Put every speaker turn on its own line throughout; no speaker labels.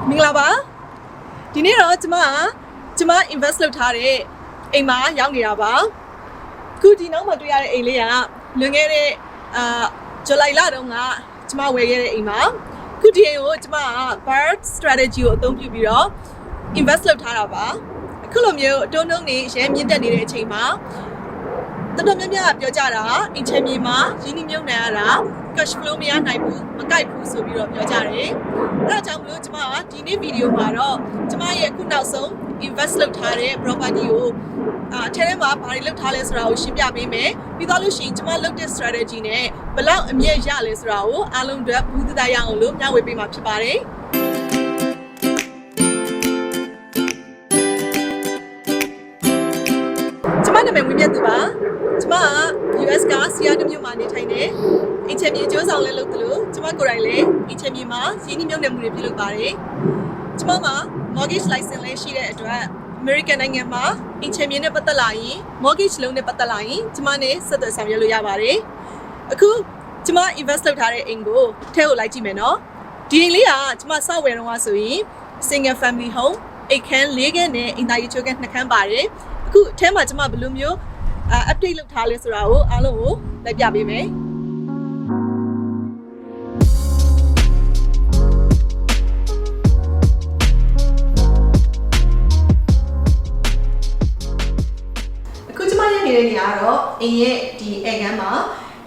မင်္ဂလာပါဒီနေ့တော့ကျမ invest လုပ်ထားတဲ့အိမ်မှာရောက်နေတာပါခုဒီနောက်မှာတွေ့ရတဲ့အိမ်လေးကလွန်ခဲ့တဲ့ဇူလိုင်လတုန်းကကျမဝယ်ခဲ့တဲ့အိမ်ပါခုဒီအိမ်ကိုကျမ bird strategy ကိုအသုံးပြုပြီးတော့ invest လုပ်ထားတာပါအခုလိုမျိုးအတုံးတုံးနေရဲမြင့်တက်နေတဲ့အချိန်မှာတော်တော်များများပြောကြတာအင်ချင်မြေမှာရင်းနှီးမြှုပ်နှံရတာ cash flow မရနိုင်ဘူးမကိုက်ဘူးဆိုပြီးတော့ပြောကြတယ်အဲဒါကြောင့်မလို့ကျမကဒီနေ့ဗီဒီယိုမှာတော့ကျမရဲ့အခုနောက်ဆုံး invest လုပ်ထားတဲ့ property ကိုအထက်ထဲမှာဘာတွေလုပ်ထားလဲဆိုတာကိုရှင်းပြပေးမယ်ပြီးတော့လို့ရှိရင်ကျမလုပ်တဲ့ strategy နဲ့ဘယ်လောက်အမြတ်ရလဲဆိုတာကိုအားလုံးအတွက်ဘူးတရအောင်လို့မျှဝေပေးမှာဖြစ်ပါတယ်ကျမနာမည်ဝင်မြတ်သူပါကျမက US ကဆီယာတမြို့မှာနေထိုင်နေအင်ချင်မြေကျိုးဆောင်လဲလုပ်တယ်လို့ကျမကိုယ်တိုင်လည်းအင်ချင်မြေမှာရင်းနှီးမြှုပ်နှံမှုတွေပြုလုပ်ပါတယ်ကျမမှာ mortgage license လည်းရှိတဲ့အတွက် American နိုင်ငံမှာအင်ချင်မြေနဲ့ပတ်သက်လာရင် mortgage loan နဲ့ပတ်သက်လာရင်ကျမနဲ့ဆက်သွယ်ဆောင်ရွက်လို့ရပါတယ်အခုကျမ invest လုပ်ထားတဲ့အိမ်ကိုထဲကိုလိုက်ကြည့်မယ်နော်ဒီအိမ်လေးကကျမစဝယ်တော့ဆိုရင် single family home အိမ်ခန်း၄ခန်းနဲ့အင်တာရီချိုခန်း2ခန်းပါတယ်အခုအထဲမှာကျမဘယ်လိုမျိုးupdate လုပ်ထားလဲဆိုတာကိုအားလုံးကိုလိုက်ပြပေးမယ်အခုကျမရနေတဲ့နေရာကတော့အိမ်ရဲ့ဒီအိမ်ခန်းမှာ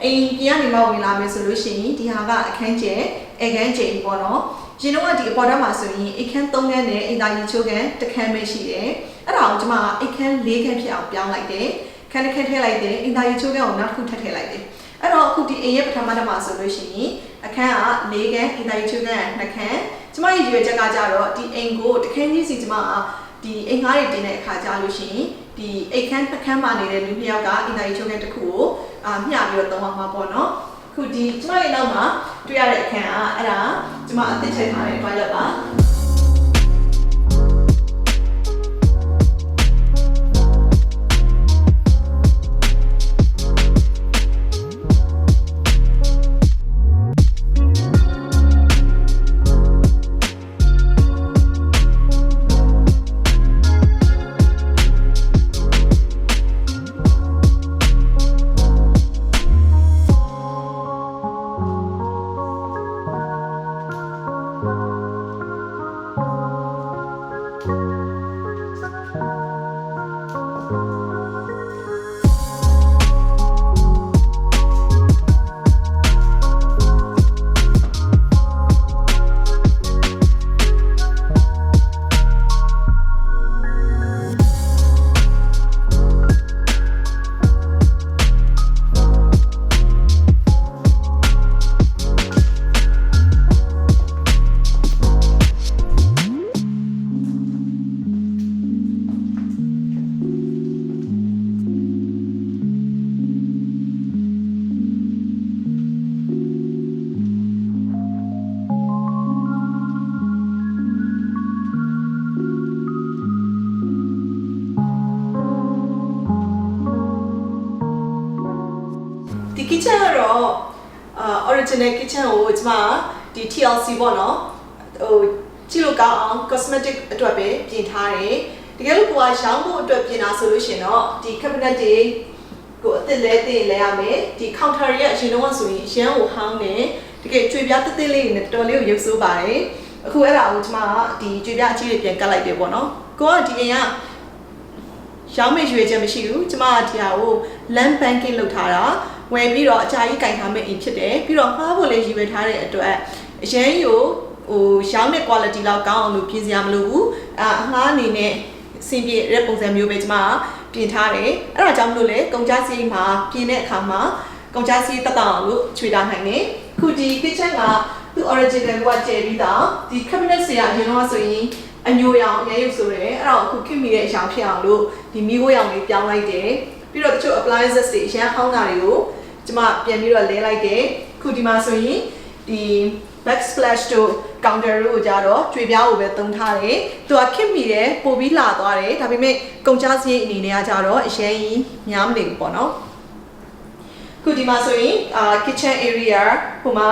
အိမ်ပြန်ကနေမှဝင်လာမယ်ဆိုလို့ရှိရင်ဒီဟာကအခန်းကျဲအိမ်ခန်းကျဲပေါ့နော်ရင်တော့ဒီအပေါ်တက်မှာဆိုရင်အိမ်ခန်း3ခန်းနဲ့အင်တာရီချိုခန်း1ခန်းပဲရှိတယ်အဲ့ဒါကိုကျမအိမ်ခန်း4ခန်းဖြစ်အောင်ပြောင်းလိုက်တယ်ခန်းတစ်ခန်းထည့်လိုက်တယ်အင်တာရီချိုးခန်းကိုနောက်တစ်ခုထပ်ထည့်လိုက်တယ်အဲ့တော့အခုဒီအိမ်ရဲ့ပထမတက်မှာဆိုလို့ရှိရင်အခန်းက၄ခန်းအင်တာရီချိုးခန်း2ခန်းကျမရဲ့ရွေးချက်ကကြတော့ဒီအိမ်ကိုတစ်ခန်းကြီးစီကျမကဒီအိမ်ငါးတွေတင်တဲ့အခါကြလို့ရှိရင်ဒီအိမ်ခန်းတစ်ခန်းမှာနေတဲ့လူတစ်ယောက်ကအင်တာရီချိုးခန်းတစ်ခုကိုမျှပြီးတော့သုံးအောင်မှာပေါ့နော်အခုဒီကျမရဲ့နောက်မှာတွေ့ရတဲ့အခန်းကအဲ့ဒါကျမအသစ်ထည့်ထားတဲ့ toilet ပါkitchen ကတော့ original kitchen ကိုကျမဒီ TLC ပေါ့နော်ဟိုကြည့်လို့ကောင်းအောင် cosmetic အတွက်ပဲပြင်ထားတယ်တကယ်လို့ကိုကရောင်းဖို့အတွက်ပြင်တာဆိုလို့ရှင်တော့ဒီ cabinet တွေကိုအသစ်လဲရမယ်ဒီ counter ရဲ့အရင်တော့ဆိုရင်ရမ်းကိုဟောင်းတယ်တကယ်ကြွေပြားတစ်လေးနဲ့တော်လေးကိုရုပ်ဆိုးပါတယ်အခုအဲ့ဒါကိုကျမဒီကြွေပြားအကြီးတွေပြန်ကတ်လိုက်တယ်ပေါ့နော်ကိုကဒီအိမ်ကရောင်းမေ့ရွေချက်မရှိဘူးကျမကဒီဟာကို land banking လုပ်ထားတာဝယ်ပြီးတော့အကြာကြီးကင်ထားမယ့်အိမ်ဖြစ်တယ်ပြီးတော့ငှားဖို့လည်းရည်ရွယ်ထားတဲ့အတွက်အရင်ကိုရောင်းတဲ့ quality လောက်ကောင်းအောင်လို့ပြင်စရာမလိုဘူးအငှားအနေနဲ့စင်ပြေတဲ့ပုံစံမျိုးပဲကျမပြင်ထားတယ်အဲ့ဒါကြောင့်မလို့လေကုန်ကြစည်မှာပြင်တဲ့အခါမှာကုန်ကြစည်တက်အောင်လို့ခြွေထားနိုင်တယ်ခုဒီ kitchen ကသူ original ကကျယ်ပြီးတော့ဒီ cabinet တွေကအရင်တော့ဆိုရင်အညိုရောင်အရင်ရုပ်ဆိုတယ်အဲ့တော့အခုခင်မိတဲ့အရောင်ဖြစ်အောင်လို့ဒီမီးခိုးရောင်လေးပြောင်းလိုက်တယ်ပြီးတော့တချို့ appliances တွေအရင်ဟောင်းတာတွေကိုကျမပြန်ပြီးတော့လဲလိုက်တယ်ခုဒီမှာဆိုရင်ဒီ backsplash တို့ counter တို့ကြတော့ကြွေပြားကိုပဲသုံးထားတယ်သူကခင်မိတယ်ပို့ပြီးလာသွားတယ်ဒါပေမဲ့ကုန်ကြစရိတ်အနေနဲ့ကကြတော့အရင်ကြီးများမနေဘူးပေါ့နော်ခုဒီမှာဆိုရင်kitchen area ဟိုမှာ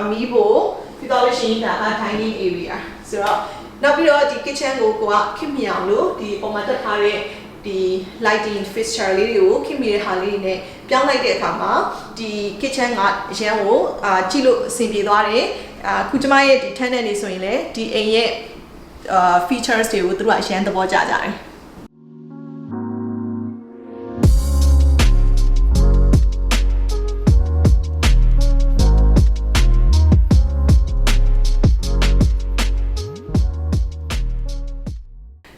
မီးဖို့ ပြီးတော့ရှင်ဒါက dining area ဆိုတော့နောက်ပြီးတော့ဒီ kitchen ကိုခင်မြောင်လို့ဒီပုံမှန်တက်ထားတဲ့ဒီ lighting fixture လေးတွေကိုခင်မြေတဲ့ဟာလေးတွေနဲ့ပြောင်းလိုက်တဲ့အခါမှာဒီ kitchen ကအရန်ကိုကြည့်လို့အဆင်ပြေသွားတယ်ခုကျမရဲ့ဒီ tenant တွေဆိုရင်လည်းဒီအိမ်ရဲ့ features တွေကိုသူတို့ကအရန်သဘောကျကြတယ်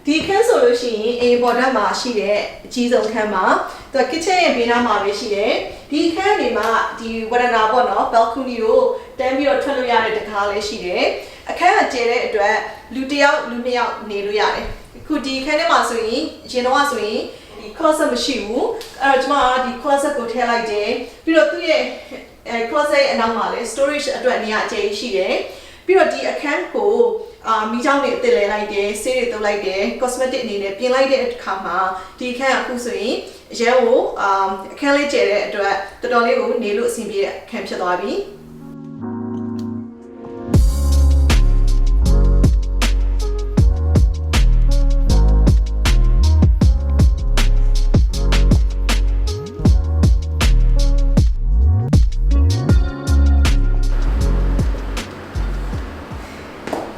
ဒီခန်းဆိုလို့ရှိရင်အိမ်ပေါ်တက်မှာရှိတဲ့အကြီးဆုံးခန်းမှာသူက kitchen ရဲ့ဘေးနားမှာပဲရှိတယ်ဒီခန်းနေမှာဒီဝရဏပေါ့နော် balcony ကိုတန်းပြီးတော့ထွက်လို့ရတဲ့တကားလေးရှိတယ်အခန်းကကျဲတဲ့အတွက်လူတစ်ယောက်လူနှစ်ယောက်နေလို့ရတယ်အခုဒီခန်းထဲမှာဆိုရင်ရင်တော့ဆိုရင်ဒီ closet မရှိဘူးအဲ့တော့ကျွန်မဒီ closet ကိုထည့်လိုက်တယ်ပြီးတော့သူ့ရဲ့ closet ရဲ့အနောက်မှာလည်း storage အတွက်နေရာအကျယ်ကြီးရှိတယ်ပြီးတော့ဒီအခန်းကိုမိချောင်းတွေအသစ်လဲလိုက်တယ်ဆေးတွေတုပ်လိုက်တယ် cosmetic အနေနဲ့ပြင်လိုက်တဲ့အခါမှာဒီအခန်းအခုဆိုရင်ရဲကိုအခန်းလေးကျယ်တဲ့အတွက်တော်တော်လေးကိုနေလို့အဆင်ပြေတဲ့အခန်းဖြစ်သွားပြီ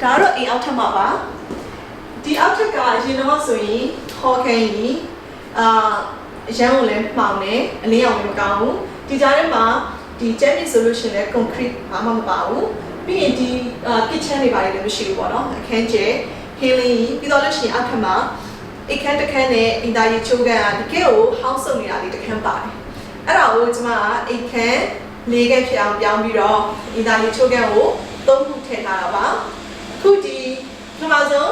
ဒါတော့အိမ်အောက်ထပ်မှာပါဒီအောက်ထပ်ကရင်တော့ဆိုရင်ဟော်ခန်းကြီးရန်ကိုလည်းမှောင်နေအလင်းအောင်လည်းမကောင်းဘူးဒီကြားထဲမှာဒီကျန်းမြင့်ဆိုလို့ရှိရင်လည်း concrete ဘာမှမပါဘူးပြီးရင်ဒီ kitchen တွေပါတယ်လည်းမရှိဘူးပေါ့နော်အခန်းကျယ်ဟင်းလေးပြီးတော့လို့ရှိရင်အောက်ထပ်မှာအိမ်ခန်းတစ်ခန်းနဲ့အင်တာရီချိုးကန်ကတကယ်ကိုဟောင်းဆုံနေတာလေးတစ်ခန်းပါတယ်အဲ့ဒါကိုကျွန်မအိမ်ခန်း၄ခန်းဖြစ်အောင်ပြောင်းပြီးတော့အင်တာရီချိုးကန်ကို၃ခုထည့်ထားတာပါခုဒီပထမဆုံး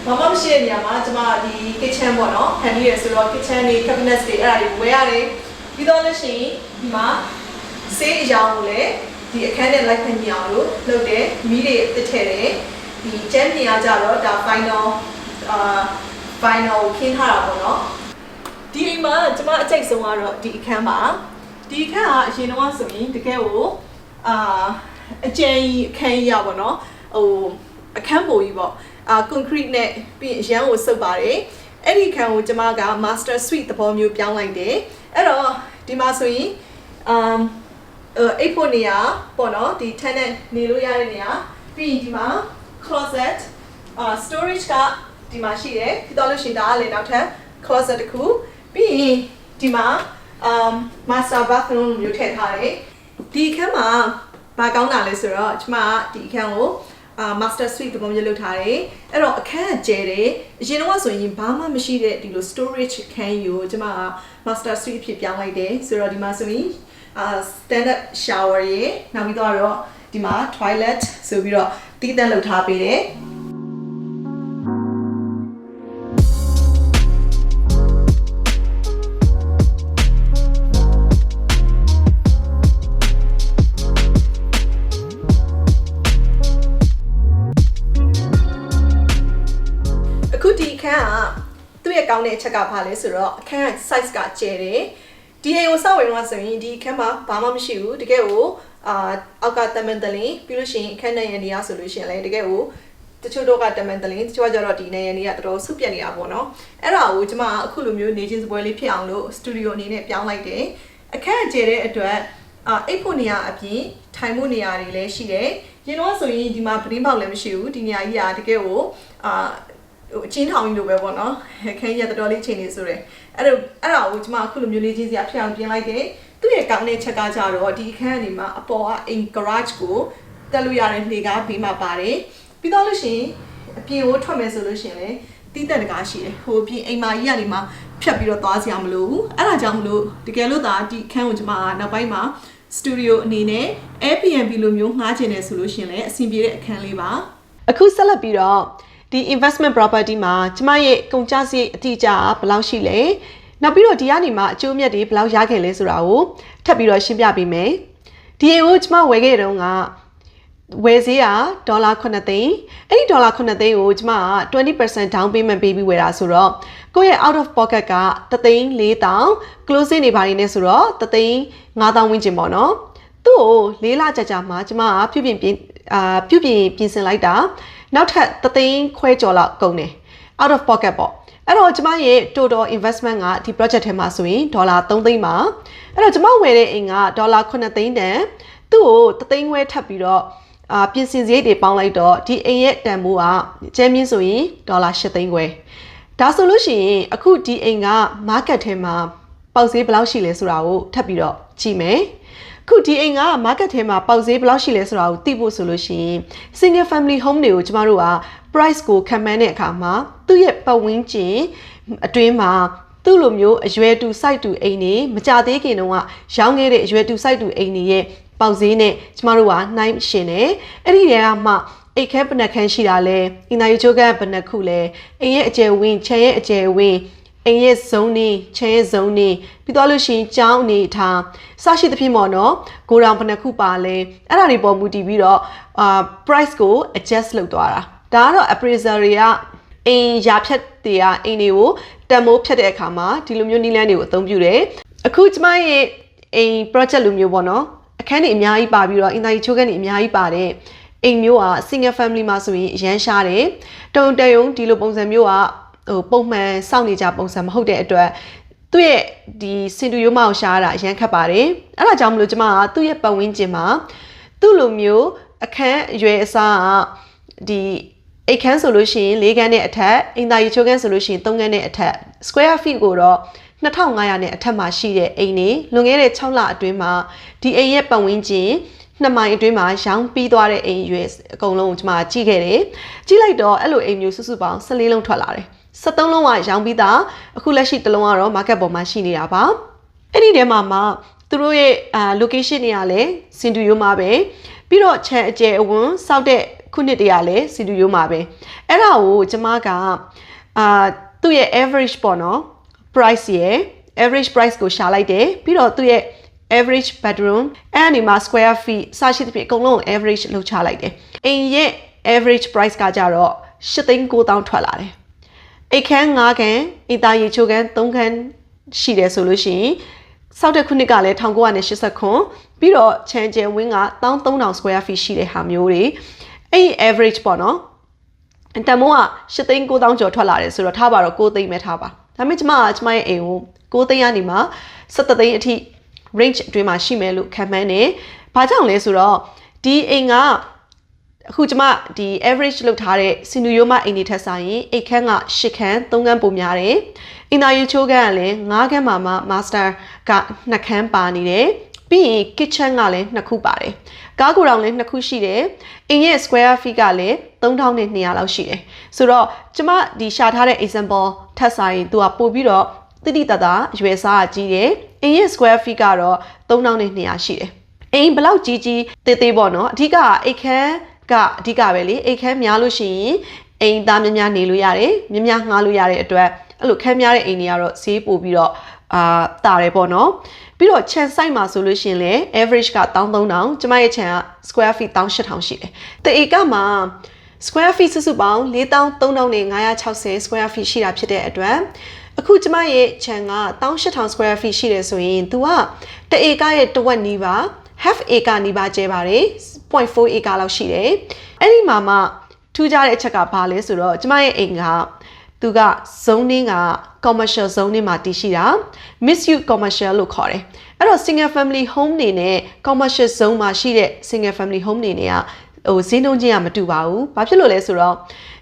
မမမရှိတဲ့နေရာမှာကျွန်မဒီ kitchen ပေါ့နော်ဟန်လေးရဆိုတော့ kitchen တွေ cabinets တွေအဲ့ဒါတွေဝယ်ရတယ်ပြီးတော့လို့ရှိရင်ဒီမှာဆေးအရောင်ကိုလည်းဒီအခန်းနဲ့လိုက်ဖက်ညအောင်လို့လုပ်တယ်မီးတွေတစ်ထည့်တယ်ဒီကျန်းမြင်ရကြတော့ဒါ final ခင်းထားတာပေါ့နော်ဒီအိမ်မှာကျွန်မအကြိုက်ဆုံးကတော့ဒီအခန်းပါဒီအခန်းကအရင်တော့ဆိုရင်တကယ်ကိုအကျဉ်းအခန်းကြီးရပါတော့အခန်းပိုကြီးပေါ့concrete နဲ့ပြီးရင်ရန်ကိုစုပ်ပါတယ်အဲ့ဒီခန်းကိုကျွန်မက master suite သဘောမျိုးပြောင်းလိုက်တယ်အဲ့တော့ဒီမှာဆိုရင်အိတ်ဖို့နေရာပေါ့နော်ဒီ tenant နေလို့ရတဲ့နေရာပြီးရင်ဒီမှာ closet storage ကဒီမှာရှိတယ်ပြီးတော့လို့ရှိရင်ဒါကလည်းနောက်ထပ် closet တစ်ခုပြီးရင်ဒီမှာmaster bathroom မျိုးထည့်ထားတယ်ဒီအခန်းမှာဘာကောင်းတာလဲဆိုတော့ကျွန်မဒီအခန်းကိုmaster suite တပုံရလုပ်ထားတယ်အဲ့တော့အခန်းကျဲတယ်အရင်တော့ဆိုရင်ဘာမှမရှိတဲ့ဒီလို storage ခန်းကြီးကိုကျွန်မ master suite ဖြစ်ပြောင်းလိုက်တယ်ဆိုတော့ဒီမှာဆိုရင် standard shower ရေနောက်ပြီးတော့ဒီမှာ toilet ဆိုပြီးတော့တည်တံ့လုပ်ထားပေးတယ်ကောင်းတဲ့အချက်ကဘာလဲဆိုတော့အခန်း size ကကျယ်တယ်ဒီအိမ်ကိုစောက်ဝင်တော့ဆိုရင်ဒီအခန်းမှာဘာမှမရှိဘူးတကယ်ကိုအောက်ကတမန်တလင်းပြီးလို့ရှိရင်အခန်းနဲ့ရန်နေရဆိုလို့ရှိရင်လည်းတကယ်ကိုတချို့တော့ကတမန်တလင်းတချို့ကျတော့ဒီနဲ့ရန်နေရတော်တော်ဆုပ်ပြက်နေတာပေါ့နော်အဲ့ဒါကိုကျွန်မအခုလိုမျိုးနေချင်းစပွဲလေးဖြစ်အောင်လို့စတူဒီယိုအနေနဲ့ပြောင်းလိုက်တယ်အခန်းကျယ်တဲ့အတွက်အိတ်ဖို့နေရာအပြင်ထိုင်မှုနေရာတွေလည်းရှိတယ်ရင်တော့ဆိုရင်ဒီမှာပရင်းပေါက်လည်းမရှိဘူးဒီနေရာကြီးကတကယ်ကိုအချင်းထောင်ကြီးလိုပဲပေါ့နော်ခန်းကြီးကတော်တော်လေးချိန်နေဆိုရယ်အဲ့ဒါကိုကျွန်မအခုလိုမျိုးလေးချင်းစရာဖြစ်အောင်ပြင်လိုက်တယ်သူ့ရဲ့ကောင်းတဲ့ချက်ကကြတော့ဒီအခန်းအနေမှာအပေါ်ကအိမ် garage ကိုတက်လို့ရတဲ့လှေကားဘေးမှာပါတယ်ပြီးတော့လို့ရှိရင်အပြင်ကိုထွက်မယ်ဆိုလို့ရှိရင်လည်းတီးတက်တကားရှိတယ်ဟိုအပြင်အိမ်မာကြီးကနေမှဖြတ်ပြီးတော့သွားစရာမလိုဘူးအဲ့ဒါကြောင့်မလို့တကယ်လို့ဒါဒီအခန်းကိုကျွန်မနောက်ပိုင်းမှာစတူဒီယိုအနေနဲ့ Airbnb လိုမျိုးငှားချင်တယ်ဆိုလို့ရှိရင်လည်းအဆင်ပြေတဲ့အခန်းလေးပါအခုဆက်လက်ပြီးတော့ဒီ investment property မှာကျမရဲ့ကုန်ကျစရိတ်အတိအကျဘယ်လောက်ရှိလဲနောက်ပြီးတော့ဒီကနေမှအကျိုးအမြတ်တွေဘယ်လောက်ရခဲ့လဲဆိုတာကိုထပ်ပြီးတော့ရှင်းပြပေးမယ်ဒီအိမ်ကိုကျမဝယ်ခဲ့တုန်းကဝယ်ဈေးက$9 သိန်းအဲ့ဒီ$9 သိန်းကိုကျမက 20% down payment ပေးပြီးဝယ်တာဆိုတော့ကိုယ့်ရဲ့ out of pocket က$1,400 closing တွေပါနေနေဆိုတော့$1,500 ဝန်းကျင်ပေါ့နော်သူ့ကို4လကြာကြာမှကျမကပြုပြင် ပြုပြင်ဆင်လိုက်တာနောက်ထပ်3သိန်းခွဲကျော်လောက်ကုန်တယ် out of pocket ပေါ့အဲ့တော့ကျမရဲ့ total investment ကဒီ project ထဲမှာဆိုရင်ဒေါ်လာ3သိန်းပါအဲ့တော့ကျမဝယ်တဲ့အိမ်ကဒေါ်လာ9သိန်းတန်သူ့ကို3သိန်းခွဲထပ်ပြီးတော့ပြင်ဆင်စရိတ်တွေပေါင်းလိုက်တော့ဒီအိမ်ရဲ့တန်ဖိုးကကျဲမြင့်ဆိုရင်ဒေါ်လာ8သိန်းခွဲဒါဆိုလို့ရှိရင်အခုဒီအိမ်က market ထဲမှာပေါက်ဈေးဘယ်လောက်ရှိလဲဆိုတာကိုထပ်ပြီးတော့ကြည့်မယ်ခုဒီအိမ်က market ထဲမှာပေါက်ဈေးဘယ်လောက်ရှိလဲဆိုတာကိုသိဖို့ဆိုလို့ရှိရင် single family home တွေကိုကျမတို့က price ကိုခံမှန်းတဲ့အခါမှာသူ့ရဲ့ပတ်ဝန်းကျင်အတွင်းမှာသူ့လိုမျိုးအရွယ်တူ site တူအိမ်တွေမကြသေးခင်တုန်းကရောင်းခဲ့တဲ့အရွယ်တူ site တူအိမ်တွေရဲ့ပေါက်ဈေးနဲ့ကျမတို့ကနှိုင်းရှင်တယ်အဲ့ဒီတွေကမှအိတ်ခဲပနက်ခန်းရှိတာလဲအင်တာယူချိုးကဘယ်နှခုလဲအိမ်ရဲ့အကျယ်ဝင်းခြံရဲ့အကျယ်ဝင်းအိမ်ရဲ့ဇုံနေခြံရဲ့ဇုံနေပြီးတော့လို့ရှိရင်ကျောင်းအနေထားစရှိသဖြင့်ပေါ့နော်ကိုရောင်ဘယ်နှခုပါလဲအဲ့ဒါတွေပေါ်မူတည်ပြီးတော့price ကို adjust လုပ်သွားတာဒါကတော့ appraiser တွေကအိမ်ရာဖြတ်တွေကအိမ်တွေကိုတန်မိုးဖြတ်တဲ့အခါမှာဒီလိုမျိုးနည်းလမ်းတွေကိုအသုံးပြုတယ်အခုကျမရဲ့အိမ် project လိုမျိုးပေါ့နော်အခန်းတွေအများကြီးပါပြီးတော့အင်တာယူချိုးခန်းတွေအများကြီးပါတဲ့အိမ်မျိုးက single family မှာဆိုရင်အရန်ရှားတယ်တုံတယုံဒီလိုပုံစံမျိုးကပုံမှန်စောင့်နေကြပုံစံမဟုတ်တဲ့အတွက်သူ့ရဲ့ဒီစင်တူရိုးမကိုရှားတာအရန်ခက်ပါတယ်အဲ့ဒါကြောင့်မလို့ကျမကသူ့ရဲ့ပတ်ဝန်းကျင်မှာသူ့လိုမျိုးအခန်းအရွယ်အစားကဒီအိတ်ခန်းဆိုလို့ရှိရင်4ခန်းနဲ့အထက်အင်တာယူချိုးခန်းဆိုလို့ရှိရင်3ခန်းနဲ့အထက် square feet ကိုတော့2500နဲ့အထက်မှာရှိတဲ့အိမ်တွေလွန်ခဲ့တဲ့6လအတွင်းမှာဒီအိမ်ရဲ့ပတ်ဝန်းကျင်2မိုင်အတွင်းမှာရောင်းပြီးသွားတဲ့အိမ်ရွယ်အကုန်လုံးကိုကျွန်မကြည့်ခဲ့တယ်ကြည့်လိုက်တော့အဲ့လိုအိမ်မျိုးစုစုပေါင်း14လုံးထွက်လာတယ်73လုံးကရောင်းပြီးသားအခုလက်ရှိတစ်လုံးကတော့ market ပေါ်မှာရှိနေတာပါအဲ့ဒီထဲမှာမှသူတို့ရဲ့location တွေကလည်းစင်တူရိုးမှာပဲပြီးတော့ခြံအကျယ်အဝန်းစောက်တဲ့ခုနှစ်တည်းကလည်းစင်တူရိုးမှာပဲအဲ့ဒါကိုကျွန်မကသူ့ရဲ့ average ပေါ့နော် price ရဲ့ average price ကိုရှာလိုက်တယ်ပြီးတော့သူ့ရဲ့ average bedroom အဲ့ဒီမှာ square feet စရှိသဖြင့်အကုန်လုံး average လောက်ချလိုက်တယ်အိမ်ရဲ့ average price ကကြတော့8,900ထွက်လာတယ်အိတ်ခန်း9ခန်းအင်တာရီချိုခန်း3ခန်းရှိတယ်ဆိုလို့ရှိရင်စောက်တဲ့ခုနှစ်ကလည်း1980ခွန်ပြီးတော့ချန်ကျယ်ဝင်းက13,000 square feet ရှိတဲ့ဟာမျိုးတွေအဲ့ average ပေါ့နော်တန်မိုးက8,900ကျော်ထွက်လာတယ်ဆိုတော့ထားပါတော့9သိန်းပဲထားပါဒါပေမဲ့ကျမရဲ့အိမ်ကို9သိန်းကနေမှ17သိန်းအထိ range အတွင်းမှာရှိမယ်လို့ခံမှန်းတယ်။ဘာကြောင့်လဲဆိုတော့ဒီအိမ်ကအခုကျမဒီ average လောက်ထားတဲ့စင်တူရိုးမအိမ်တွေထက်ဆိုင်ရင်အိတ်ခန်းက10ခန်း3ခန်းပိုများတယ်။အင်တာယူချိုးခန်းကလည်း9ခန်းမှာမှ master က2ခန်းပါနေတယ်။ပြီးရင် kitchen ကလည်း2ခုပါတယ်။ကားကိုယ်တော်လည်း2ခုရှိတယ်။အိမ်ရဲ့ square feet ကလည်း3,200လောက်ရှိတယ်။ဆိုတော့ကျမဒီရှာထားတဲ့ example ထက်ဆိုင်သူကပို့ပြီးတော့တိတိတတ်တာရွယ်စားကြီးတယ်။အိမ်ရဲ့ square feet ကတော့3,200ရှိတယ်။အိမ်ဘလောက်ကြီးသေးသေးပေါ့နော်။အဓိကအိတ်ခန်းကအဓိကပဲလေအိတ်ခမ်းများလို့ရှိရင်အိမ်သားများနေလို့ရတယ်များငှားလို့ရတဲ့အတွက်အဲ့လိုခမ်းများတဲ့အိမ်တွေကတော့ဈေးပို့ပြီးတော့တာတယ်ပေါ့နော်ပြီးတော့ခြံ site မှာဆိုလို့ရှိရင်လည်း average က13,000ကျမရဲ့ခြံက square feet 18,000ရှိတယ်တဧကမှာ square feet စုစုပေါင်း43,560 square feet ရှိတာဖြစ်တဲ့အတွက်အခုကျမရဲ့ခြံက18,000 square feet ရှိတယ်ဆိုရင်သူကတဧကရဲ့တဝက်နီးပါ half acre နီးပါးကျဲပါတယ် 0.4 acre လောက်ရှိတယ်အဲ့ဒီမှာမှထူးခြားတဲ့အချက်ကဘာလဲဆိုတော့ကျမရဲ့အိမ်ကသူက zoning က commercial zoning မှာတည်ရှိတာ mixed use commercial လို့ခေါ်တယ်အဲ့တော့ single family home နေနဲ့ commercial zone မှာရှိတဲ့ single family home နေနဲ့ကဈေးနှုန်းချင်းကမတူပါဘူးဘာဖြစ်လို့လဲဆိုတော့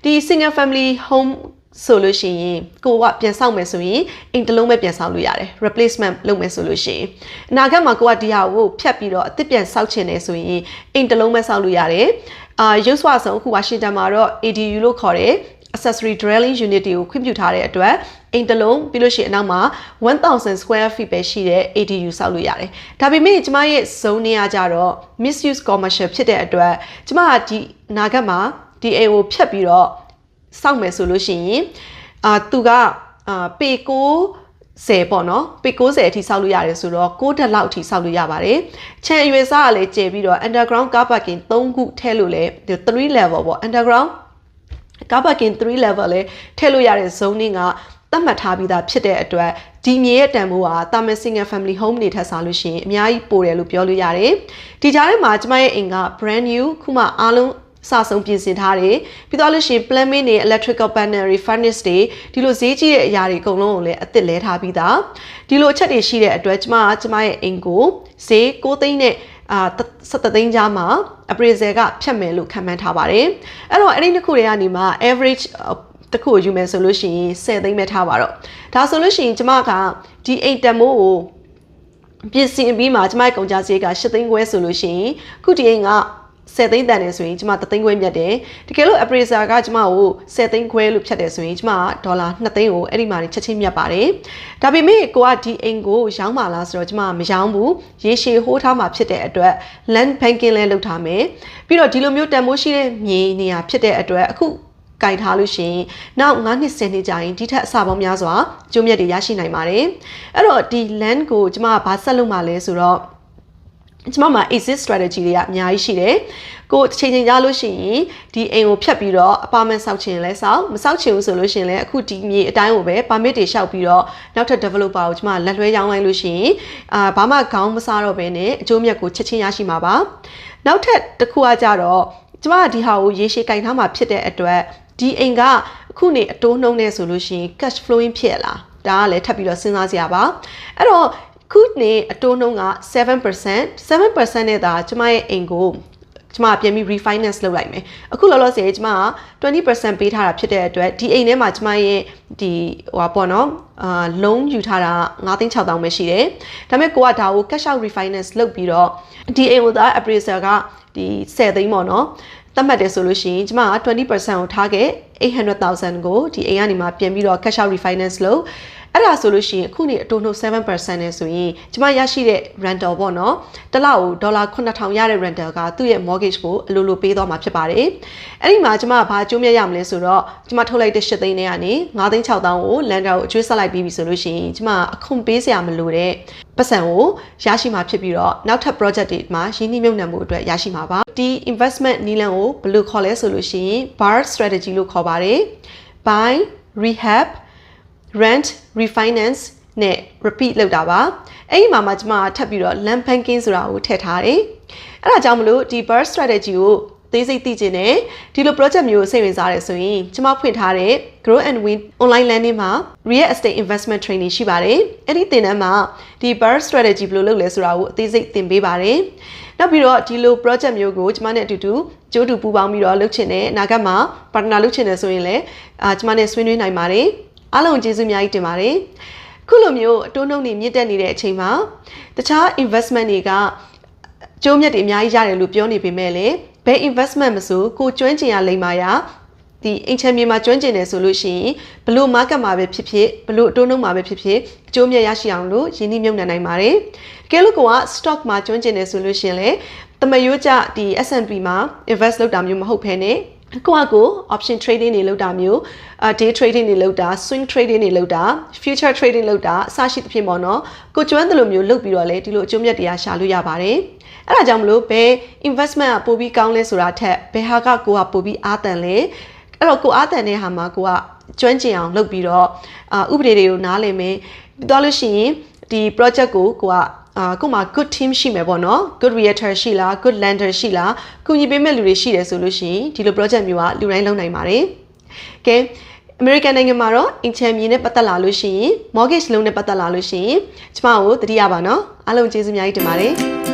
ဒီ single family home ဆိုလို့ရှိရင်ကိုကပြန်ဆောက်မယ်ဆိုရင်အိမ်တစ်လုံးပဲပြန်ဆောက်လို့ရတယ် replacement လုပ်မယ်ဆိုလို့ရှိရင်အနာဂတ်မှာကိုကဒီဟာကိုဖြတ်ပြီးတော့အသစ်ပြန်ဆောက်ချင်တယ်ဆိုရင်အိမ်တစ်လုံးပဲဆောက်လို့ရတယ်ရုပ်စွာဆုံးအခုဝါရှင်တန်မှာတော့ ADU လို့ခေါ်တဲ့ accessory dwelling unit တွေကိုခွင့်ပြုထားတဲ့အတွက်အိမ်တစ်လုံးပြီးလို့ရှိရင်အနောက်မှာ1000 square feet ပဲရှိတဲ့ ADU ဆောက်လို့ရတယ်ဒါပေမဲ့ကျမရဲ့ zone နေရာကြတော့ mixed use commercial ဖြစ်တဲ့အတွက်ကျမကဒီအနာဂတ်မှာဒီအိမ်ကိုဖြတ်ပြီးတော့စောက်မယ်ဆိုလို့ရှိရင်သူကပေ90ပေါ့နော်ပေ90အထိစောက်လို့ရတယ်ဆိုတော့6တက်လောက်အထိစောက်လို့ရပါတယ်ခြံအရွယ်စားကလည်းကျယ်ပြီးတော့ underground car parking 3ခုထည့်လို့လည်း3 level ပေါ့ underground car parking 3 level လည်းထည့်လို့ရတဲ့ zoning က
တ်မှတ်ထားပြီးသားဖြစ်တဲ့အတွက်ဒီမြေရဲ့တန်ဖိုးကတာမန် single family home နေထက်စားလို့ရှိရင်အများကြီးပိုတယ်လို့ပြောလို့ရတယ်ဒီကြားထဲမှာကျမရဲ့အိမ်က brand new ခုမှအားလုံးစဆုံးပြင်ဆင်ထားတယ်ပြီးတော့လို့ရှိရင် plumbing တွေ electrical panel တွေ furnace တွေဒီလိုဈေးကြီးတဲ့အရာတွေအကုန်လုံးကိုလည်းအသစ်လဲထားပြီးသားဒီလိုအချက်တွေရှိတဲ့အတွက်ကျမရဲ့အိမ်ကိုဈေး6သိန်းနဲ့17သိန်းကြားမှာ appraisal ကဖြတ်မယ်လို့ခန့်မှန်းထားပါတယ်အဲ့တော့အဲ့ဒီနှစ်ခုတွေကနေမှ average တခုယူမယ်ဆိုလို့ရှိရင်10သိန်းပဲထားပါတော့ဒါဆိုလို့ရှိရင်ကျမကဒီအိမ်တန်မိုးကိုပြင်ဆင်ပြီးမှကျမရဲ့ကုန်ကျစရိတ်က8သိန်းခွဲဆိုလို့ရှိရင်ခုဒီအိမ်က10သိန်းတန်နေဆိုရင်ကျမ3သိန်းခွဲမြတ်တယ်တကယ်လို့ appraiser ကကျမကို10သိန်းခွဲလို့ဖြတ်တယ်ဆိုရင်ကျမဒေါ်လာ2သိန်းကိုအဲ့ဒီမှာချက်ချင်းမြတ်ပါတယ်ဒါပေမဲ့ကိုကဒီအိမ်ကိုရောင်းပါလားဆိုတော့ကျမမရောင်းဘူးရေရှည်ဟိုးထားမှာဖြစ်တဲ့အတွက် land banking လဲလုပ်ထားမယ်ပြီးတော့ဒီလိုမျိုးတန်မိုးရှိတဲ့မြေနေရာဖြစ်တဲ့အတွက်အခုကင်ထားလို့ရှိရင်နောက်9နှစ်10နှစ်ကြာရင်ဒီထက်အဆပေါင်းများစွာကျိုးမြတ်တွေရရှိနိုင်ပါတယ်အဲ့တော့ဒီ land ကိုကျမကဘာဆက်လုပ်မှာလဲဆိုတော့ကျမမှာ exit strategy တွေကအများကြီးရှိတယ်ကိုချိန်ချိန်ကြားလို့ရှိရင်ဒီအိမ်ကိုဖြတ်ပြီးတော့ apartment ဆောက်ချင်လဲဆောက်မဆောက်ချင်ဘူးဆိုလို့ရှိရင်လည်းအခုဒီမြေအတိုင်းကိုပဲ permit တွေလျှောက်ပြီးတော့နောက်ထပ် developer ကိုကျမလက်လွှဲရောင်းလိုက်လို့ရှိရင်ဘာမှခေါင်းမစားတော့ဘဲနဲ့အကျိုးမြတ်ကိုချက်ချင်းရရှိမှာပါနောက်ထပ်တစ်ခုကကြတော့ကျမကဒီဟာကိုရေရှည်ကင်ထားမှာဖြစ်တဲ့အတွက်ဒီအိမ်ကအခုနေအတိုးနှုံးနေဆိုလို့ရှိရင် cash flowing ဖြစ်လာဒါကလည်းထပ်ပြီးတော့စဉ်းစားစရာပါအဲ့တော့ခုနေအတိုးနှုံးက 7% နဲ့ဒါကျမရဲ့အိမ်ကိုကျမပြန်ပြီး refinance လုပ်လိုက်မယ်အခုလောလောဆယ်ကျမက 20% ပေးထားတာဖြစ်တဲ့အတွက်ဒီအိမ်ထဲမှာကျမရဲ့ဒီဟိုပါပေါ့နော်loan ယူထားတာ9,600,000ပဲရှိတယ်ဒါပေမဲ့ကိုကဒါကို cash out refinance လုပ်ပြီးတော့ဒီအိမ်ကိုဒါ appraiser ကဒီ10သိန်းပေါ့နော်သတ်မှတ်တယ်ဆိုလို့ရှိရင်ကျမက 20% ကိုထားခဲ့ 800,000 ကိုဒီအိမ်ကနေမှပြန်ပြီးတော့ cash out refinance လုပ်အဲ့ဒါဆိုလို့ရှိရင်အခုနေအတိုးနှုတ် 7% နဲ့ဆိုရင်ကျမရရှိတဲ့ rental ပေါ့နော်တစ်လကိုဒေါ်လာ9,000ရတဲ့ rental ကသူ့ရဲ့ mortgage ကိုအလိုလိုပေးသွားမှာဖြစ်ပါတယ်အဲ့ဒီမှာကျမကဘာကျိုးမြတ်ရမလဲဆိုတော့ကျမထုတ်လိုက်တဲ့8သိန်းနဲ့ကနေ9,600,000ကို lender ကိုအကျွေးဆက်လိုက်ပြီးပြီဆိုလို့ရှိရင်ကျမအခွန်ပေးစရာမလိုတဲ့ပတ်စံကိုရရှိမှာဖြစ်ပြီးတော့နောက်ထပ် project တွေမှာရင်းနှီးမြှုပ်နှံမှုအတွက်ရရှိမှာပါဒီ investment နည်းလမ်းကိုဘယ်လိုခေါ်လဲဆိုလို့ရှိရင် bar strategy လို့ခေါ်ပါတယ် buy rehab rent refinance နဲ့ repeat လုပ်တာပါအဲ့ဒီမှာကျမထပ်ပြီးတော့ land banking ဆိုတာကိုထည့်ထားတယ်အဲ့ဒါကြောင့်မလို့ဒီ bar strategy ကိုသေးစိတ်သိချင်တယ်ဒီလို project မျိုးကိုစိတ်ဝင်စားတယ်ဆိုရင်ကျမဖွင့်ထားတဲ့ grow and win online learning မှာ real estate investment training ရှိပါတယ်အဲ့ဒီသင်တန်းမှာဒီ bar strategy ဘယ်လိုလုပ်လဲဆိုတာကိုအသေးစိတ်သင်ပေးပါတယ်နောက်ပြီးတော့ဒီလို project မျိုးကိုကျမနဲ့အတူတူကြိုးတူပူးပေါင်းပြီးတော့လုပ်ချင်တယ်အနာဂတ်မှာ partner လုပ်ချင်တယ်ဆိုရင်လည်းကျမနဲ့ဆွေးနွေးနိုင်ပါတယ်အားလုံးကျေးဇူးအများကြီးတင်ပါတယ်ခုလိုမျိုးအတိုးနှုန်းတွေမြင့်တက်နေတဲ့အချိန်မှာတခြား investment တွေကကျိုးမြတ်တွေအများကြီးရတယ်လို့ပြောနေပေမဲ့လည်းဘယ် investment မဆိုကိုကျွမ်းကျင်ရလိမ့်မာရဒီအင်ချမ်းမြေမှာကျွမ်းကျင်တယ်ဆိုလို့ရှိရင်ဘလို့ market မှာပဲဖြစ်ဖြစ်ဘလို့အတိုးနှုန်းမှာပဲဖြစ်ဖြစ်အကျိုးမြတ်ရရှိအောင်လို့ယင်းနှိမ့်မြုပ်နှံနိုင်ပါတယ်တကယ်လို့ကိုက stock မှာကျွမ်းကျင်တယ်ဆိုလို့ရှိရင်လည်းတမယိုးကျဒီ S&P မှာ invest လုပ်တာမျိုးမဟုတ်ဘဲနဲ့ကို option trading တွေလုပ်တာမျိုးday trading တွေလုပ်တာ swing trading တွေလုပ်တာ future trading လုပ်တာအစရှိသဖြင့်ပေါ့နော်ကိုကျွမ်းတယ်လို့မျိုးလုပ်ပြီးတော့လေဒီလိုအကျိုးမြတ်တရားရှာလို့ရပါတယ်အဲ့ဒါကြောင့်မလို့ဘယ် investment ကပိုပြီးကောင်းလဲဆိုတာထက်ဘယ်ဟာကကိုကပိုပြီးအားတန်လဲအဲ့တော့ကိုအားတန်တဲ့ဟာမှာကိုကကျွမ်းကျင်အောင်လုပ်ပြီးတော့ဥပဒေတွေကိုနားလည်မယ်ပြီးတော့လို့ရှိရင်ဒီ project ကိုကိုမှ good team ရှိမယ်ပေါ့နော် good realtor ရှိလား good lender ရှိလားကုညီပေးမဲ့လူတွေရှိတယ်ဆိုလို့ရှိရင်ဒီလို project မျိုးကလူတိုင်းလုပ်နိုင်ပါတယ်ကဲ American နိုင်ငံမှာတော့အင်ချမ်းမြေနဲ့ပတ်သက်လာလို့ရှိရင် mortgage loan နဲ့ပတ်သက်လာလို့ရှိရင်ကျမကိုသတိရပါနော်အားလုံးကျေးဇူးအများကြီးတင်ပါတယ်